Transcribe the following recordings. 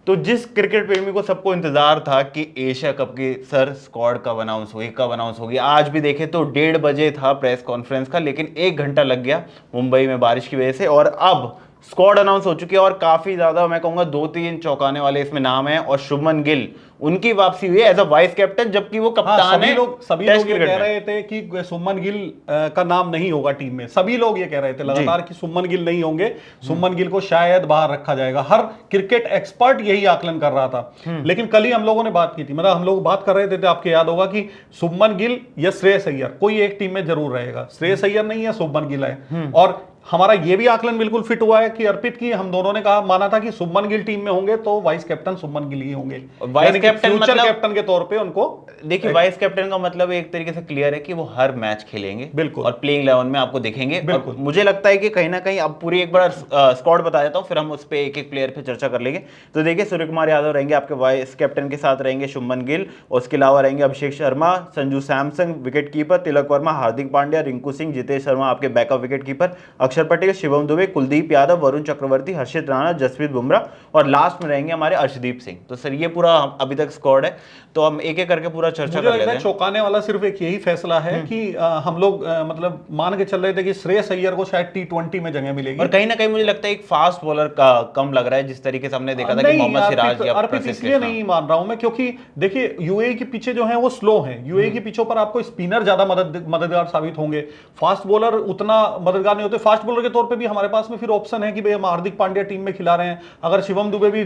तो जिस क्रिकेट प्रेमी को सबको इंतजार था कि एशिया कप की सर स्क्वाड कब अनाउंस होगी, कब अनाउंस होगी, आज भी देखे तो 1:30 बजे था प्रेस कॉन्फ्रेंस का, लेकिन 1 घंटा लग गया मुंबई में बारिश की वजह से। और अब स्क्वाड अनाउंस हो चुकी है और काफी ज्यादा मैं कहूंगा 2-3 चौंकाने वाले इसमें नाम है। और शुभमन गिल, उनकी वापसी हुई है एज अ वाइस कैप्टन, जबकि वो कप्तान है। सभी लोग ये कह रहे थे कि शुभमन गिल का नाम नहीं होगा टीम में। सभी लोग ये कह रहे थे लगातार कि शुभमन गिल नहीं होंगे, शुभमन गिल को शायद बाहर रखा जाएगा। हर क्रिकेट एक्सपर्ट यही आकलन कर रहा था। लेकिन कल ही हम लोगों ने बात की थी, मतलब हम लोग बात कर रहे थे, आपको याद होगा कि शुभमन गिल या श्रेयस अय्यर कोई एक टीम में जरूर रहेगा। श्रेयस अय्यर नहीं है, शुभमन गिल है। और हमारा ये भी आकलन बिल्कुल फिट हुआ है कि अर्पित की हम दोनों ने कहा, माना था कि शुभमन गिल टीम में होंगे तो वाइस कैप्टन शुभमन गिल ही होंगे। वाइस कैप्टन फ्यूचर कैप्टन के तौर पे उनको देखिए, वाइस कैप्टन का मतलब एक तरीके से क्लियर है कि वो हर मैच खेलेंगे बिल्कुल, और प्लेइंग 11 में आपको दिखेंगे। बिल्कुल। मुझे लगता है कि कहीं ना कहीं अब पूरी एक बार स्क्वाड बता देता हूं, फिर हम उस पे एक एक प्लेयर पे चर्चा कर लेंगे। तो देखिए, सूर्य कुमार यादव रहेंगे आपके वाइस कैप्टन के साथ, रहेंगे शुभमन गिल, और उसके अलावा रहेंगे अभिषेक शर्मा, संजू सैमसन विकेट कीपर, तिलक वर्मा, हार्दिक पांड्या, रिंकू सिंह, जितेश शर्मा आपके बैकअप विकेट कीपर, अक्षर पटेल, शिवम दुबे, कुलदीप यादव, वरुण चक्रवर्ती, हर्षित राणा, जसप्रीत बुमराह और लास्ट में रहेंगे हमारे अर्शदीप सिंह। तो सर ये पूरा अभी तक स्क्वाड है, तो हम एक एक करके पूरा चर्चा कर लेते हैं। चौंकाने वाला सिर्फ एक यही फैसला है कि हम लोग मतलब मान के चल रहे थे कि श्रेयस अय्यर को शायद T20 में जगह मिलेगी, और कहीं ना कहीं मुझे लगता है एक फास्ट बॉलर का कम लग रहा है, जिस तरीके से हमने देखा था कि मोहम्मद सिराज या अर्पित इसलिए नहीं मान रहा हूं मैं, क्योंकि देखिए यूएई के पीछे जो है वो स्लो है। यूएई के पीछों पर आपको स्पिनर ज्यादा मददगार साबित होंगे, फास्ट बॉलर उतना मददगार नहीं होते। फास्ट बॉलर के तौर पे भी हमारे पास में फिर ऑप्शन है कि भाई हम हार्दिक पांड्या टीम में खिला रहे हैं, अगर शिवम दुबे भी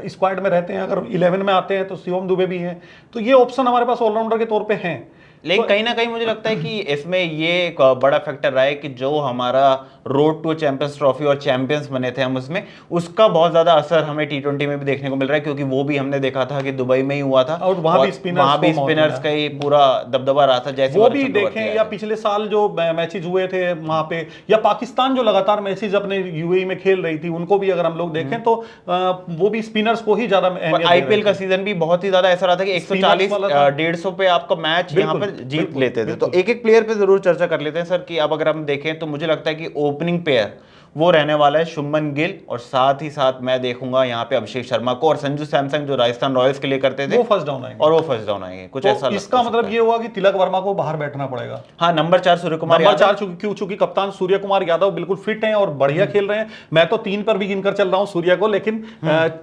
स्क्वाड में रहते हैं, अगर 11 में आते हैं तो शिवम दुबे भी हैं, तो ये ऑप्शन हमारे पास ऑलराउंडर के तौर पे हैं। लेकिन कहीं ना कहीं मुझे लगता है कि इसमें ये एक बड़ा फैक्टर रहा है कि जो हमारा रोड टू चैंपियंस ट्रॉफी और चैंपियंस बने थे हम उसमें, उसका बहुत ज्यादा असर हमें T20 में भी देखने को मिल रहा है, क्योंकि वो भी हमने देखा था कि दुबई में ही हुआ था और वहां भी स्पिनर्स का ही पूरा दबदबा रहा था। जैसे वो भी देखें, या पिछले साल जो मैचेस हुए थे वहां पे, या पाकिस्तान जो लगातार मैचेस अपने यूएई में खेल रही थी, उनको भी अगर हम लोग देखें तो वो भी स्पिनर्स को ही ज्यादा आईपीएल का सीजन भी बहुत ही ज्यादा ऐसा रहा था कि 140 150 पे आपका मैच यहाँ पर जीत लेते थे। तो एक एक प्लेयर पे जरूर चर्चा कर लेते हैं सर, कि अब अगर हम देखें तो मुझे लगता है कि ओपनिंग पेयर वो रहने वाला है शुभमन गिल, और साथ ही साथ मैं देखूंगा यहाँ पे अभिषेक शर्मा को, और संजू सैमसन जो राजस्थान रॉयल्स के लिए करते थे वो फर्स्ट डाउन आएंगे, और वो फर्स्ट डाउन आएंगे कुछ तो ऐसा। इसका मतलब ये हुआ कि तिलक वर्मा को बाहर बैठना पड़ेगा। हाँ, नंबर 4 सूर्य कुमार नंबर 4 चूंकि कप्तान सूर्य कुमार यादव बिल्कुल फिट हैं और बढ़िया खेल रहे हैं। मैं तो 3 पर भी गिनकर चल रहा हूं सूर्य को, लेकिन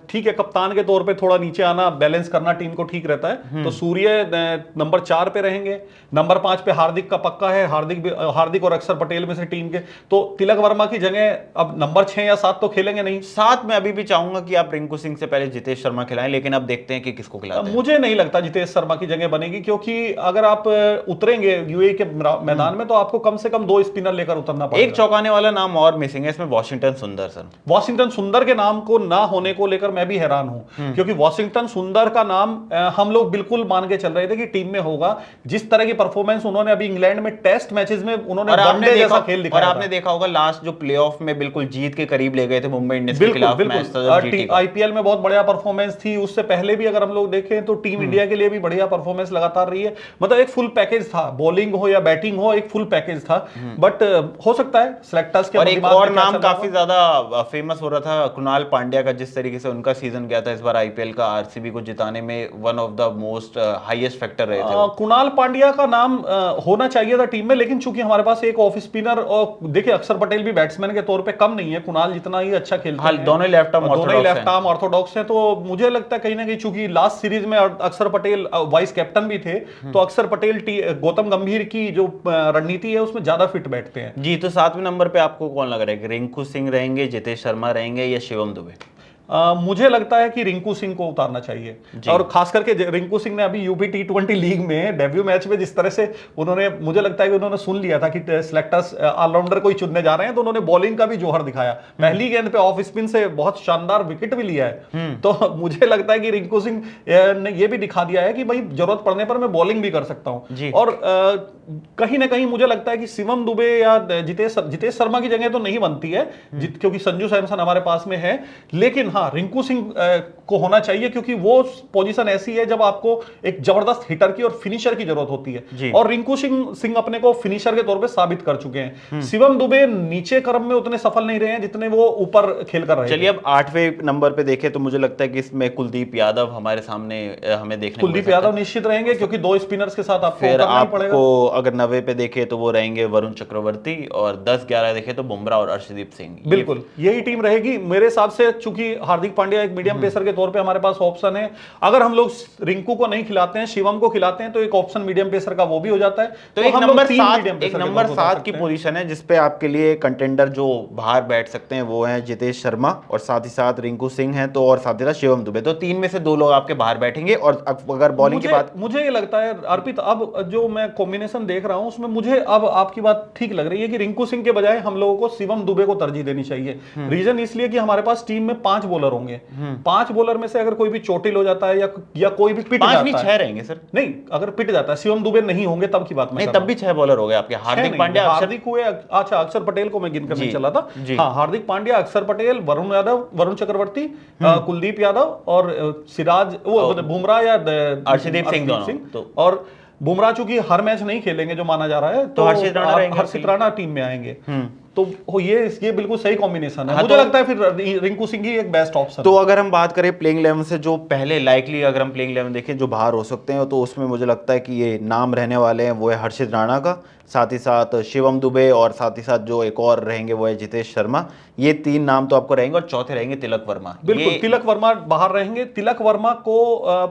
ठीक है, कप्तान के तौर पे थोड़ा नीचे आना, बैलेंस करना टीम को ठीक रहता है। तो सूर्य नंबर 4 पे रहेंगे। नंबर 5 पे हार्दिक का पक्का है, हार्दिक और अक्षर पटेल में से टीम के। तो तिलक वर्मा की जगह अब नंबर 6 या 7 तो खेलेंगे नहीं। 7 में अभी भी चाहूंगा कि आप रिंकू सिंह से पहले जितेश शर्मा खिलाएं, लेकिन अब देखते हैं कि किसको खिलाते हैं। मुझे नहीं लगता जितेश शर्मा की जगह बनेगी, क्योंकि अगर आप उतरेंगे यूएई के मैदान में तो आपको कम से कम 2 स्पिनर लेकर उतरना पड़ेगा। एक चौंकाने वाला नाम और मिसिंग है इसमें, वॉशिंगटन सुंदर सर। वॉशिंगटन सुंदर के नाम को ना होने को लेकर मैं भी हैरान हूं, क्योंकि वॉशिंगटन सुंदर का नाम हम लोग बिल्कुल मान के चल रहे थे कि टीम में होगा। जिस तरह की परफॉर्मेंस उन्होंने अभी इंग्लैंड में टेस्ट मैचेस में उन्होंने वनडे जैसा खेल दिखाया, और आपने देखा होगा लास्ट जो प्लेऑफ में बिल्कुल जीत के करीब ले गए थे मुंबई इंडियंस के खिलाफ मैच था, आईपीएल में बहुत बढ़िया परफॉर्मेंस थी। उससे पहले भी अगर हम लोग देखें तो टीम इंडिया के लिए भी बढ़िया परफॉर्मेंस लगातार रही है। मतलब एक फुल पैकेज था, बॉलिंग हो या बैटिंग हो, एक फुल पैकेज था। बट हो सकता है सिलेक्टर्स के और एक और नाम काफी ज्यादा फेमस हो रहा था, कुणाल पांड्या का। जिस तरीके से उनका सीजन गया था इस बार आईपीएल का, आरसीबी को जिताने में one of the most highest factor रहे थे। कुणाल पांड्या का नाम होना चाहिए था टीम में, लेकिन चूंकि हमारे पास एक ऑफ स्पिनर, और देखिए अक्षर पटेल भी बैट्समैन के तौर पे कम नहीं है, कुणाल जितना ही अच्छा खेलते हैं। दोनों लेफ्ट आर्म ऑर्थोडॉक्स हैं। तो मुझे लगता है कहीं ना कहीं, चूंकि लास्ट सीरीज में अक्षर पटेल वाइस कैप्टन भी थे, तो अक्षर पटेल गौतम गंभीर की जो रणनीति है उसमें ज्यादा फिट बैठते हैं जी। तो 7वें नंबर पे आपको कौन लग रहा है? रिंकू सिंह रहेंगे, जितेश शर्मा रहेंगे, या शिवम दुबे? मुझे लगता है कि रिंकू सिंह को उतारना चाहिए, और खास करके रिंकू सिंह ने अभी यूपी T20 लीग में डेब्यू मैच में जिस तरह से उन्होंने, मुझे लगता है कि उन्होंने सुन लिया था कि सिलेक्टर्स ऑलराउंडर को ही चुनने जा रहे हैं, तो उन्होंने बॉलिंग का भी जोहर दिखाया। पहली गेंद पे ऑफ स्पिन से बहुत शानदार विकेट भी लिया है। तो मुझे लगता है कि रिंकू सिंह ने यह भी दिखा दिया है कि भाई जरूरत पड़ने पर मैं बॉलिंग भी कर सकता हूं। और कहीं ना कहीं मुझे लगता है कि शिवम दुबे या जितेश शर्मा की जगह तो नहीं बनती है, क्योंकि संजू सैमसन हमारे पास में है। लेकिन हाँ, रिंकू सिंह को होना चाहिए, क्योंकि वो पोजीशन ऐसी है जब आपको एक जबरदस्त हिटर की और फिनिशर की जरूरत होती है, और रिंकू सिंह अपने को फिनिशर के तौर पे साबित कर चुके हैं। शिवम दुबे नीचे क्रम में उतने सफल नहीं रहे हैं जितने वो ऊपर खेल कर रहे हैं। चलिए अब 8वें नंबर पे देखें तो मुझे लगता है कि इसमें कुलदीप यादव हमारे सामने हमें देखने को कुलदीप यादव निश्चित रहेंगे, क्योंकि 2 स्पिनर्स के साथ आपको फिर उतरना ही पड़ेगा। आपको अगर 90 पे देखे तो वो रहेंगे वरुण चक्रवर्ती, और 10-11 देखे तो बुमराह और अर्शदीप सिंह। बिल्कुल यही टीम रहेगी मेरे हिसाब से, चूंकि हार्दिक पांड्या एक मीडियम पेसर के तौर पे हमारे पास ऑप्शन है। अगर हम लोग रिंकू को नहीं खिलाते हैं, शिवम को खिलाते हैं, तो एक ऑप्शन मीडियम पेसर का वो भी हो जाता है। तो एक नंबर 7 की पोजीशन है जिसपे आपके लिए कंटेंडर जो बाहर बैठ सकते हैं वो है जितेश शर्मा, और साथ ही साथ रिंकू सिंह है, तो और साथ ही साथ शिवम दुबे। तो 3 में से 2 लोग आपके बाहर बैठेंगे। और अगर बॉलिंग की बात, मुझे ये लगता है अर्पित, अब जो मैं कॉम्बिनेशन देख रहा हूं उसमें मुझे अब आपकी बात ठीक लग रही है कि रिंकू सिंह के बजाय हम लोगों को शिवम दुबे को तरजीह देनी चाहिए। रीजन इसलिए कि हमारे पास टीम में 5 बॉलर होंगे। 5 बॉलर में से अगर कोई भी चोटिल हो जाता है या कोई भी पिट जाता है, 6 रहेंगे सर। नहीं, अगर पिट जाता है, शिवम दुबे नहीं होंगे तब की बात नहीं, तब भी 6 बॉलर हो गए आपके। हार्दिक पांड्या, हार्दिक हुए, अच्छा अक्षर पटेल को मैं गिनकर नहीं चला था। हाँ, हार्दिक पांड्या, अक्षर पटेल, वरुण यादव, वरुण चक्रवर्ती, कुलदीप यादव और सिराज, वो बुमराह या अर्शदीप सिंह। और बुमराह चूंकि हर मैच नहीं खेलेंगे जो माना जा रहा है, तो हर्षित राणा टीम में आएंगे। तो ये बिल्कुल सही कॉम्बिनेशन है। मुझे लगता है फिर रिंकू सिंह ही एक बेस्ट ऑप्शन। तो अगर हम बात करें प्लेइंग 11 से, जो पहले लाइकली अगर हम प्लेइंग 11 देखें जो बाहर हो सकते हैं, तो उसमें मुझे लगता है कि ये नाम रहने वाले हैं वो है हर्षित राणा का, साथ ही साथ शिवम दुबे, और साथ ही साथ जो एक और रहेंगे वो है जितेश शर्मा। ये 3 नाम तो आपको रहेंगे, और चौथे रहेंगे तिलक वर्मा। बिल्कुल, तिलक वर्मा बाहर रहेंगे। तिलक वर्मा को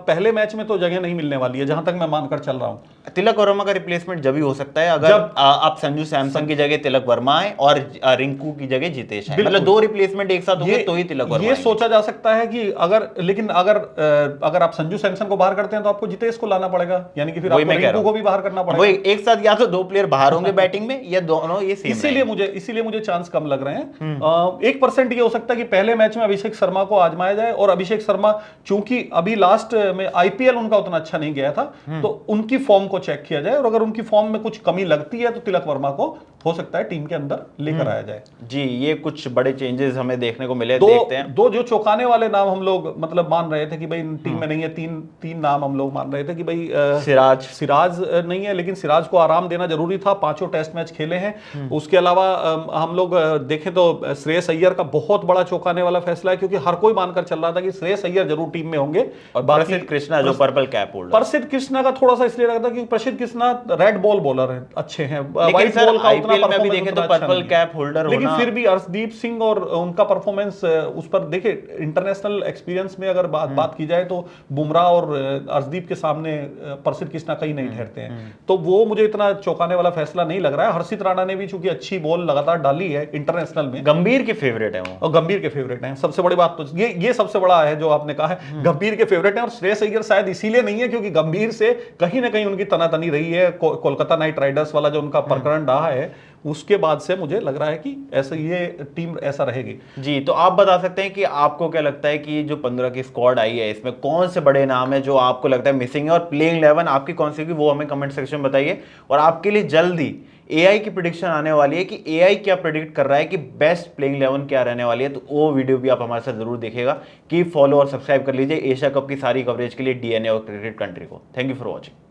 पहले मैच में तो जगह नहीं मिलने वाली है, जहां तक मैं मानकर चल रहा हूं। तिलक वर्मा का रिप्लेसमेंट जब ही हो सकता है अगर आप संजू सैमसन की जगह तिलक वर्मा है और रिंकू की जगह जितेश है, मतलब 2 रिप्लेसमेंट एक साथ होंगे तो ही तिलक वर्मा। ये सोचा जा सकता है कि अगर आप संजू सैमसन को बाहर करते हैं तो आपको जितेश को लाना पड़ेगा, यानी कि फिर आपको रिंकू को भी बाहर करना पड़ेगा। एक साथ या तो 2 प्लेयर बाहर होंगे बैटिंग में, या दोनों ये सेम। इसीलिए मुझे चांस कम लग रहे हैं। 1% ये हो सकता है कि पहले मैच में अभिषेक शर्मा को आजमाया जाए, और अभिषेक शर्मा चूंकि अभी लास्ट में आईपीएल उनका उतना अच्छा नहीं गया था, तो उनकी फॉर्म को चेक किया जाए, और अगर उनकी फॉर्म में कुछ कमी लगती है तो तिलक वर्मा को हो सकता है टीम के अंदर लेकर आया जाए। जी, ये कुछ बड़े चेंजेस हमें देखने को मिले। देखते हैं 2 जो चौंकाने वाले नाम हम लोग मतलब मान रहे थे कि भाई टीम में नहीं है, तीन नाम हम लोग मान रहे थे कि भाई सिराज नहीं है, लेकिन सिराज को आराम देना जरूरी था, 5 टेस्ट मैच खेले हैं। उसके अलावा हम लोग देखें तो श्रेयस अय्यर का बहुत बड़ा चौंकाने वाला फैसला है, क्योंकि हर कोई मानकर चल रहा था कि श्रेयस अय्यर जरूर टीम में होंगे। और प्रसिद्ध कृष्णा जो पर्पल कैप होल्डर, प्रसिद्ध कृष्णा का थोड़ा सा इसलिए लगता है कि प्रसिद्ध कृष्णा रेड बॉल बॉलर है, अच्छे हैं, व्हाइट बॉल का उतना में भी देखें तो पर्पल कैप होल्डर, लेकिन फिर भी अर्शदीप सिंह और उनका परफॉर्मेंस उस पर देखिए, इंटरनेशनल एक्सपीरियंस में अगर बात की जाए तो बुमराह और अर्शदीप के सामने प्रसिद्ध कृष्णा कहीं नहीं ठहरते हैं। तो वो मुझे इतना चौंकाने वाला फैसला नहीं लग रहा है। हर्षित राणा ने भी चूंकि अच्छी बॉल लगातार डाली है इंटरनेशनल में, गंभीर के फेवरेट है वो, और गंभीर के फेवरेट हैं। सबसे बड़ी बात तो ये सबसे बड़ा है जो आपने कहा है, गंभीर के फेवरेट हैं। और श्रेयस अय्यर शायद इसीलिए नहीं है क्योंकि गंभीर से कहीं ना कहीं उनकी तनातनी रही है, कोलकाता नाइट राइडर्स वाला जो उनका प्रकरण रहा है, उसके बाद से मुझे लग रहा है कि ऐसा ये टीम ऐसा रहेगी। जी, तो आप बता सकते हैं कि आपको क्या लगता है कि जो 15 की स्क्वाड आई है इसमें कौन से बड़े नाम है जो आपको लगता है मिसिंग है, और प्लेइंग 11 आपकी कौन सी होगी वो हमें कमेंट सेक्शन में बताइए। और आपके लिए जल्दी एआई की प्रेडिक्शन आने वाली है कि एआई क्या प्रेडिक्ट कर रहा है कि बेस्ट प्लेइंग 11 क्या रहने वाली है, तो वो वीडियो भी आप हमारे साथ जरूर देखिएगा। कीप फॉलो और सब्सक्राइब कर लीजिए एशिया कप की सारी कवरेज के लिए डीएनए और क्रिकेट कंट्री को। Thank you for watching.